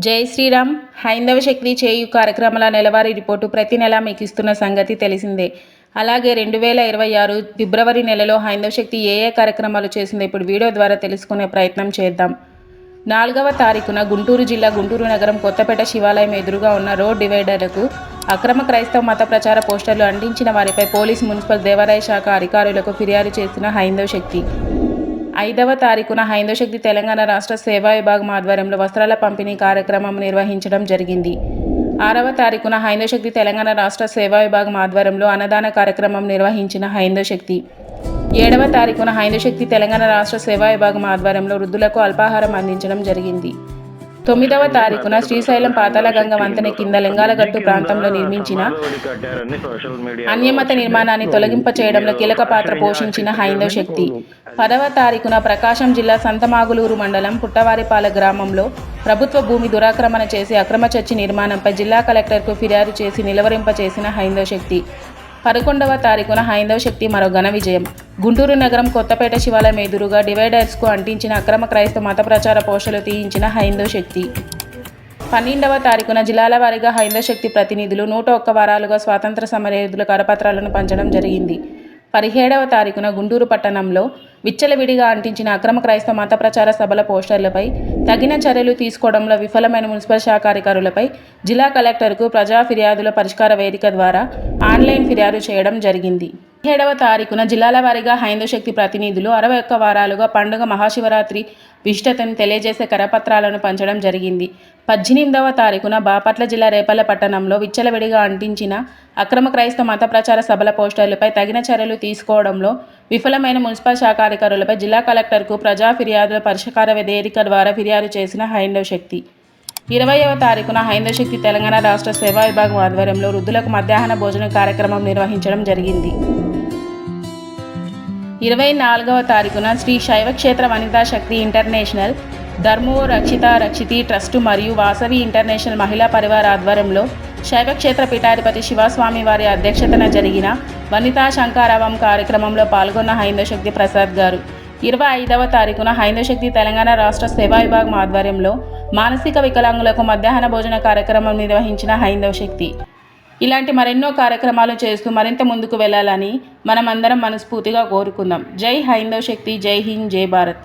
జై శ్రీరామ్. హైందవ శక్తి చేయు కార్యక్రమాల నెలవారీ రిపోర్టు ప్రతి నెల మీకు ఇస్తున్న సంగతి తెలిసిందే. అలాగే 2026 ఫిబ్రవరి నెలలో హైందవ శక్తి ఏ కార్యక్రమాలు చేసిందో ఇప్పుడు వీడియో ద్వారా తెలుసుకునే ప్రయత్నం చేద్దాం. 4వ తారీఖున గుంటూరు జిల్లా గుంటూరు నగరం కొత్తపేట శివాలయం ఎదురుగా ఉన్న రోడ్ డివైడర్లకు అక్రమ క్రైస్తవ మత ప్రచార పోస్టర్లు అంటించిన వారిపై పోలీసు, మున్సిపల్, దేవాదాయ శాఖ అధికారులకు ఫిర్యాదు చేసిన హైందవ శక్తి. 5వ తారీఖున హైందవ శక్తి తెలంగాణ రాష్ట్ర సేవా విభాగం ఆధ్వర్యంలో వస్త్రాల పంపిణీ కార్యక్రమం నిర్వహించడం జరిగింది. 6వ తారీఖున హైందవ శక్తి తెలంగాణ రాష్ట్ర సేవా విభాగం ఆధ్వర్యంలో అన్నదాన కార్యక్రమం నిర్వహించిన హైందవ శక్తి. 7వ తారీఖున హైందవ శక్తి తెలంగాణ రాష్ట్ర సేవా విభాగం ఆధ్వర్యంలో వృద్ధులకు అల్పాహారం అందించడం జరిగింది. 9వ తారీఖున శ్రీశైలం పాతాళగంగ వంతెన కింద లింగాలగట్టు ప్రాంతంలో నిర్మించిన అన్యమత నిర్మాణాన్ని తొలగింప చేయడంలో కీలక పాత్ర పోషించిన హైందవ శక్తి. 10వ తారీఖున ప్రకాశం జిల్లా సంతమాగులూరు మండలం పుట్టవారిపాల గ్రామంలో ప్రభుత్వ భూమి దురాక్రమణ చేసి అక్రమ చర్చి నిర్మాణంపై జిల్లా కలెక్టర్కు ఫిర్యాదు చేసి నిలువరింప చేసిన హైందవ శక్తి. 11వ తారీఖున హైందవ శక్తి మరో ఘన విజయం. గుంటూరు నగరం కొత్తపేట శివాలయం ఎదురుగా డివైడర్స్కు అంటించిన అక్రమ క్రైస్తవ మత ప్రచార పోస్టర్లు తీయించిన హైందవ శక్తి. 12వ తారీఖున జిల్లాల వారీగా హైందవ శక్తి ప్రతినిధులు 101 వారాలుగా స్వాతంత్ర సమరయోధుల కరపత్రాలను పంచడం జరిగింది. 17వ తారీఖున గుంటూరు పట్టణంలో విచ్చలవిడిగా అంటించిన అక్రమ క్రైస్తవ మత ప్రచార సభల పోస్టర్లపై తగిన చర్యలు తీసుకోవడంలో విఫలమైన మున్సిపల్ శాఖ అధికారులపై జిల్లా కలెక్టర్కు ప్రజా ఫిర్యాదుల పరిష్కార వేదిక ద్వారా ఆన్లైన్ ఫిర్యాదు చేయడం జరిగింది. 17వ తారీఖున జిల్లాల వారీగా హైందవ శక్తి ప్రతినిధులు 61 వారాలుగా పండుగ మహాశివరాత్రి విశిష్టతను తెలియజేసే కరపత్రాలను పంచడం జరిగింది. 18వ తారీఖున బాపట్ల జిల్లా రేపల్ల పట్టణంలో విచ్చలవిడిగా అంటించిన అక్రమ క్రైస్తవ మత ప్రచార సభల పోస్టర్లపై తగిన చర్యలు తీసుకోవడంలో విఫలమైన మున్సిపల్ శాఖ అధికారులపై జిల్లా కలెక్టర్కు ప్రజా ఫిర్యాదుల పరిష్కార వేదిక ద్వారా ఫిర్యాదు చేసిన హైందవ శక్తి. 20వ తారీఖున హైందవ శక్తి తెలంగాణ రాష్ట్ర సేవా విభాగం ఆధ్వర్యంలో వృద్ధులకు మధ్యాహ్న భోజన కార్యక్రమం నిర్వహించడం జరిగింది. 24వ తారీఖున శ్రీ శైవక్షేత్ర వనితా శక్తి ఇంటర్నేషనల్, ధర్మో రక్షిత రక్షితి ట్రస్టు మరియు వాసవి ఇంటర్నేషనల్ మహిళా పరివార ఆధ్వర్యంలో శైవక్షేత్ర పీఠాధిపతి శివస్వామి వారి అధ్యక్షతన జరిగిన వనితా శంఖారావం కార్యక్రమంలో పాల్గొన్న హైందవ శక్తి ప్రసాద్ గారు. 25వ తారీఖున హైందవ శక్తి తెలంగాణ రాష్ట్ర సేవా విభాగం ఆధ్వర్యంలో మానసిక వికలాంగులకు మధ్యాహ్న భోజన కార్యక్రమం నిర్వహించిన హైందవ శక్తి. ఇలాంటి మరెన్నో కార్యక్రమాలు చేస్తూ మరింత ముందుకు వెళ్ళాలని మనమందరం మనస్ఫూర్తిగా కోరుకుందాం. జై హైందవ శక్తి, జై హింద్, జై భారత్.